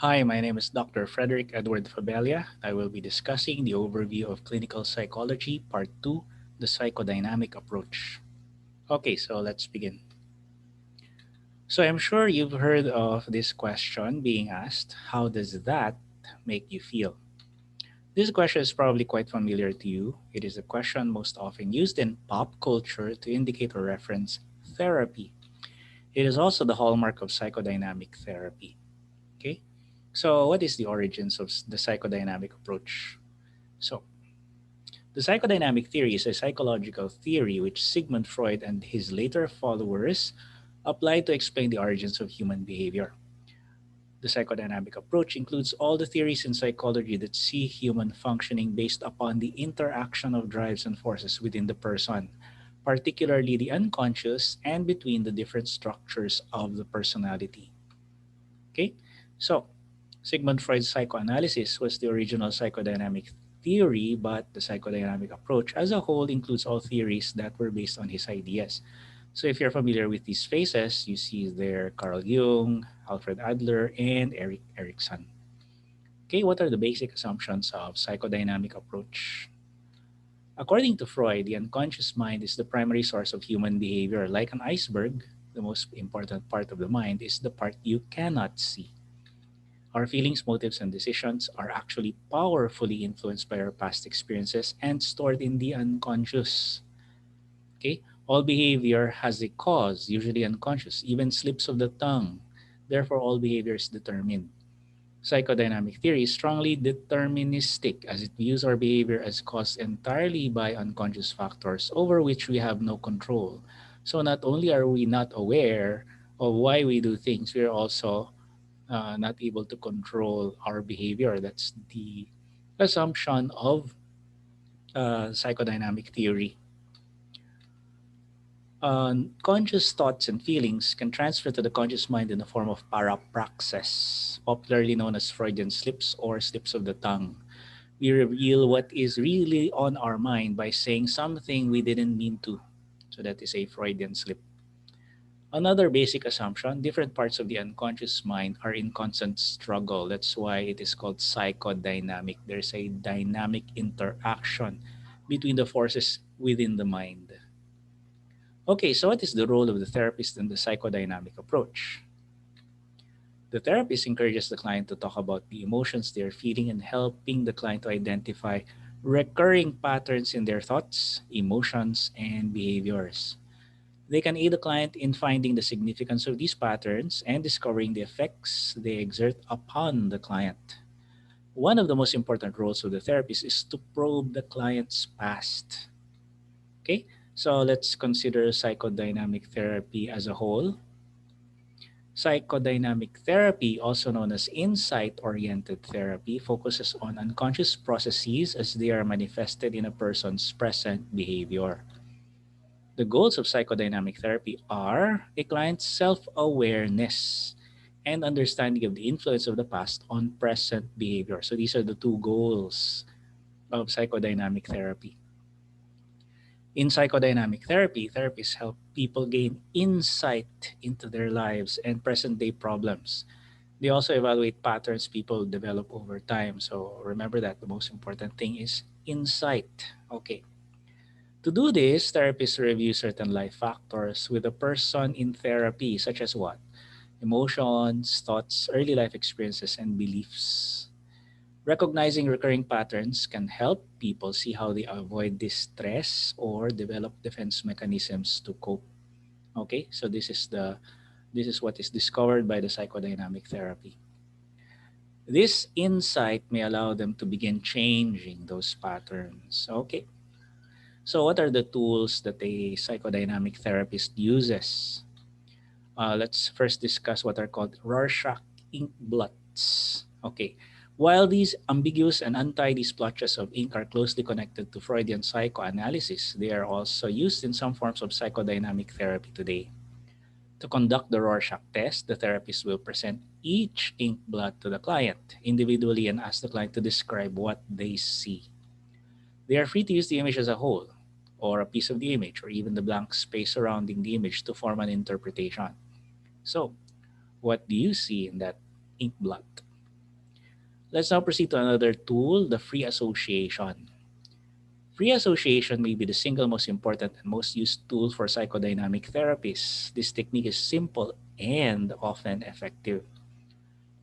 Hi, my name is Dr. Frederick Edward Fabella. I will be discussing the overview of clinical psychology, part 2, the psychodynamic approach. Okay, so let's begin. So I'm sure you've heard of this question being asked, how does that make you feel? This question is probably quite familiar to you. It is a question most often used in pop culture to indicate or reference therapy. It is also the hallmark of psychodynamic therapy. Okay? So, what is the origins of the psychodynamic approach? So, the psychodynamic theory is a psychological theory which Sigmund Freud and his later followers applied to explain the origins of human behavior. The psychodynamic approach includes all the theories in psychology that see human functioning based upon the interaction of drives and forces within the person, particularly the unconscious and between the different structures of the personality. Okay? So, Sigmund Freud's psychoanalysis was the original psychodynamic theory, but the psychodynamic approach as a whole includes all theories that were based on his ideas. So if you're familiar with these phases, you see there Carl Jung, Alfred Adler, and Erik Erikson. Okay, what are the basic assumptions of psychodynamic approach? According to Freud, the unconscious mind is the primary source of human behavior. Like an iceberg, the most important part of the mind is the part you cannot see. Our feelings, motives, and decisions are actually powerfully influenced by our past experiences and stored in the unconscious. Okay? All behavior has a cause, usually unconscious, even slips of the tongue. Therefore, all behavior is determined. Psychodynamic theory is strongly deterministic as it views our behavior as caused entirely by unconscious factors over which we have no control. So, not only are we not aware of why we do things, we are also not able to control our behavior. That's the assumption of psychodynamic theory. Conscious thoughts and feelings can transfer to the conscious mind in the form of parapraxis, popularly known as Freudian slips or slips of the tongue. We reveal what is really on our mind by saying something we didn't mean to. So that is a Freudian slip. Another basic assumption, different parts of the unconscious mind are in constant struggle. That's why it is called psychodynamic. There's a dynamic interaction between the forces within the mind. Okay, so what is the role of the therapist in the psychodynamic approach? The therapist encourages the client to talk about the emotions they're feeling and helping the client to identify recurring patterns in their thoughts, emotions, and behaviors. They can aid the client in finding the significance of these patterns and discovering the effects they exert upon the client. One of the most important roles of the therapist is to probe the client's past. Okay, so let's consider psychodynamic therapy as a whole. Psychodynamic therapy, also known as insight oriented therapy, focuses on unconscious processes as they are manifested in a person's present behavior. The goals of psychodynamic therapy are a client's self awareness and understanding of the influence of the past on present behavior. So these are the two goals of psychodynamic therapy. In psychodynamic therapy, therapists help people gain insight into their lives and present day problems. They also evaluate patterns people develop over time. So remember that the most important thing is insight. Okay. To do this, therapists review certain life factors with a person in therapy, such as what? Emotions, thoughts, early life experiences, and beliefs. Recognizing recurring patterns can help people see how they avoid distress or develop defense mechanisms to cope. Okay, so this is what is discovered by the psychodynamic therapy. This insight may allow them to begin changing those patterns. Okay, so what are the tools that a psychodynamic therapist uses? Let's first discuss what are called Rorschach ink blots. Okay, while these ambiguous and untidy splotches of ink are closely connected to Freudian psychoanalysis, they are also used in some forms of psychodynamic therapy today. To conduct the Rorschach test, the therapist will present each ink blot to the client individually and ask the client to describe what they see. They are free to use the image as a whole, or a piece of the image, or even the blank space surrounding the image to form an interpretation. So, what do you see in that ink blot? Let's now proceed to another tool, the free association. Free association may be the single most important and most used tool for psychodynamic therapists. This technique is simple and often effective.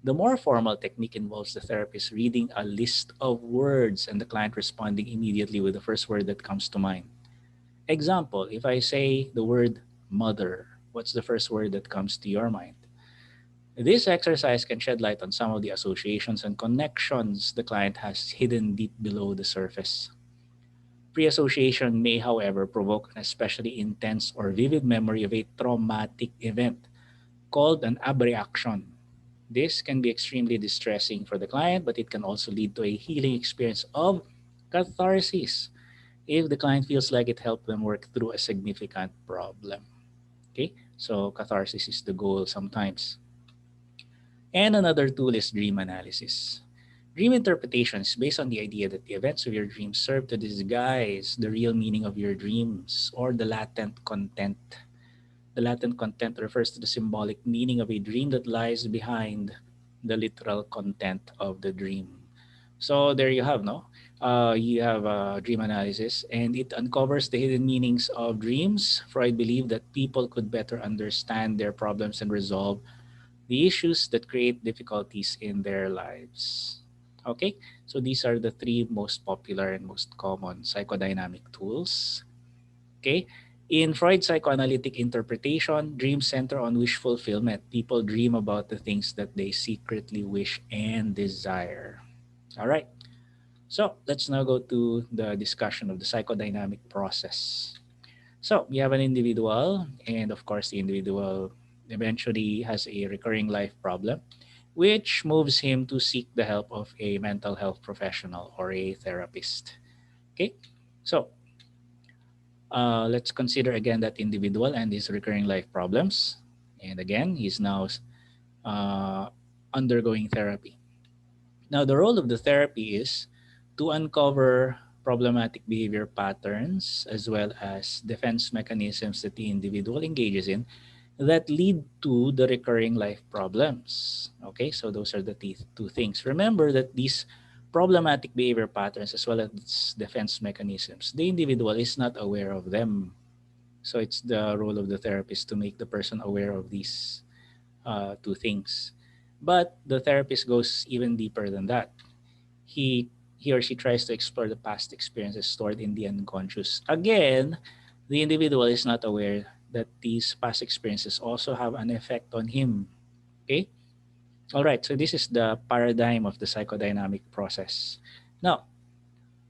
The more formal technique involves the therapist reading a list of words and the client responding immediately with the first word that comes to mind. Example, if I say the word mother, what's the first word that comes to your mind? This exercise can shed light on some of the associations and connections the client has hidden deep below the surface. Pre-association may, however, provoke an especially intense or vivid memory of a traumatic event called an abreaction. This can be extremely distressing for the client, but it can also lead to a healing experience of catharsis if the client feels like it helped them work through a significant problem. Okay, so catharsis is the goal sometimes. And another tool is dream analysis. Dream interpretation is based on the idea that the events of your dreams serve to disguise the real meaning of your dreams or the latent content. The latent content refers to the symbolic meaning of a dream that lies behind the literal content of the dream. So there you have, no? You have dream analysis, and it uncovers the hidden meanings of dreams. Freud believed that people could better understand their problems and resolve the issues that create difficulties in their lives. Okay, so these are the three most popular and most common psychodynamic tools. Okay, in Freud's psychoanalytic interpretation, dreams center on wish fulfillment. People dream about the things that they secretly wish and desire. All right, so let's now go to the discussion of the psychodynamic process. So we have an individual, and of course, the individual eventually has a recurring life problem, which moves him to seek the help of a mental health professional or a therapist. Okay, so let's consider again that individual and his recurring life problems. And again, he's now uh, undergoing therapy. Now, the role of the therapy is to uncover problematic behavior patterns as well as defense mechanisms that the individual engages in that lead to the recurring life problems. Okay, so those are the two things. Remember that these problematic behavior patterns as well as defense mechanisms, the individual is not aware of them. So it's the role of the therapist to make the person aware of these two things. But the therapist goes even deeper than that. He he or she tries to explore the past experiences stored in the unconscious. Again, the individual is not aware that these past experiences also have an effect on him. Okay? All right, so this is the paradigm of the psychodynamic process. Now,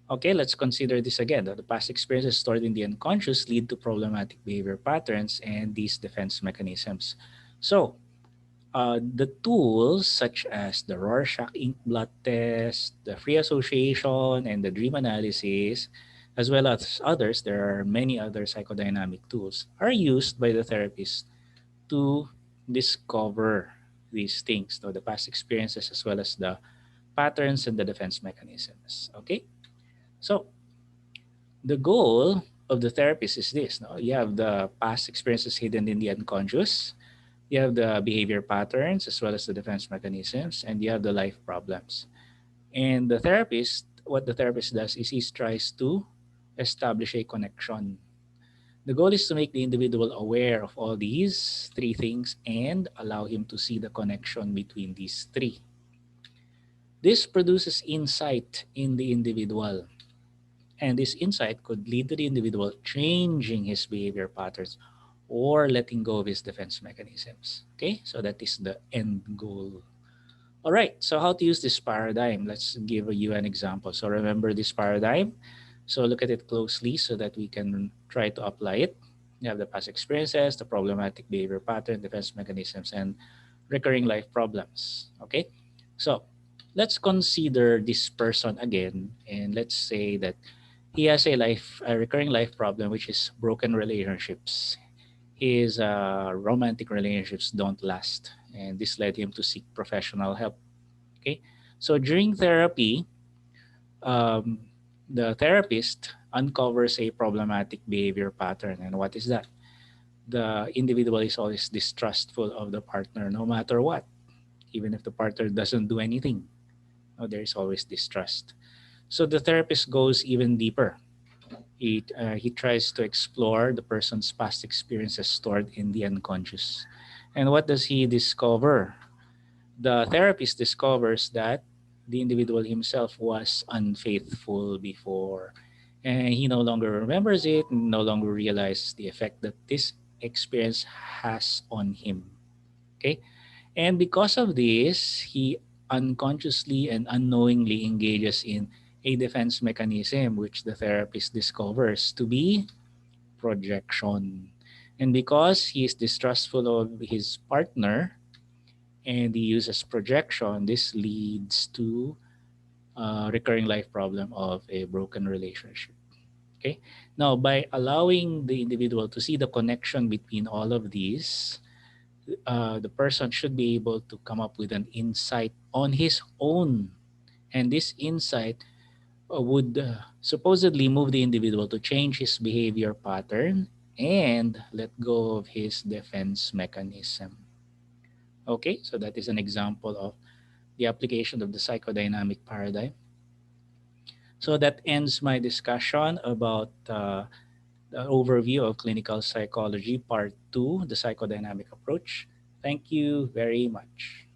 okay, let's consider this again. The past experiences stored in the unconscious lead to problematic behavior patterns and these defense mechanisms. So, the tools such as the Rorschach ink blot test, the free association, and the dream analysis, as well as others, there are many other psychodynamic tools, are used by the therapist to discover these things, so the past experiences as well as the patterns and the defense mechanisms. Okay, so the goal of the therapist is this. No? You have the past experiences hidden in the unconscious, you have the behavior patterns as well as the defense mechanisms, and you have the life problems. And the therapist, what the therapist does is he tries to establish a connection. The goal is to make the individual aware of all these three things and allow him to see the connection between these three. This produces insight in the individual, and this insight could lead to the individual changing his behavior patterns or letting go of his defense mechanisms. Okay, so that is the end goal. All right, so how to use this paradigm? Let's give you an example. So remember this paradigm. So look at it closely so that we can try to apply it. You have the past experiences, the problematic behavior pattern, defense mechanisms, and recurring life problems. Okay, so let's consider this person again, and let's say that he has a recurring life problem, which is broken relationships. His romantic relationships don't last, and this led him to seek professional help. Okay, so during therapy, um, the therapist uncovers a problematic behavior pattern, and what is that? The individual is always distrustful of the partner, no matter what, even if the partner doesn't do anything. There is always distrust. So the therapist goes even deeper. He tries to explore the person's past experiences stored in the unconscious. And what does he discover? The therapist discovers that the individual himself was unfaithful before, and he no longer remembers it, no longer realizes the effect that this experience has on him. Okay? And because of this, he unconsciously and unknowingly engages in a defense mechanism, which the therapist discovers to be projection. And because he is distrustful of his partner and he uses projection, this leads to a recurring life problem of a broken relationship. Okay. Now, by allowing the individual to see the connection between all of these, the person should be able to come up with an insight on his own. And this insight would supposedly move the individual to change his behavior pattern and let go of his defense mechanism. Okay, so that is an example of the application of the psychodynamic paradigm. So that ends my discussion about the overview of clinical psychology, part two, the psychodynamic approach. Thank you very much.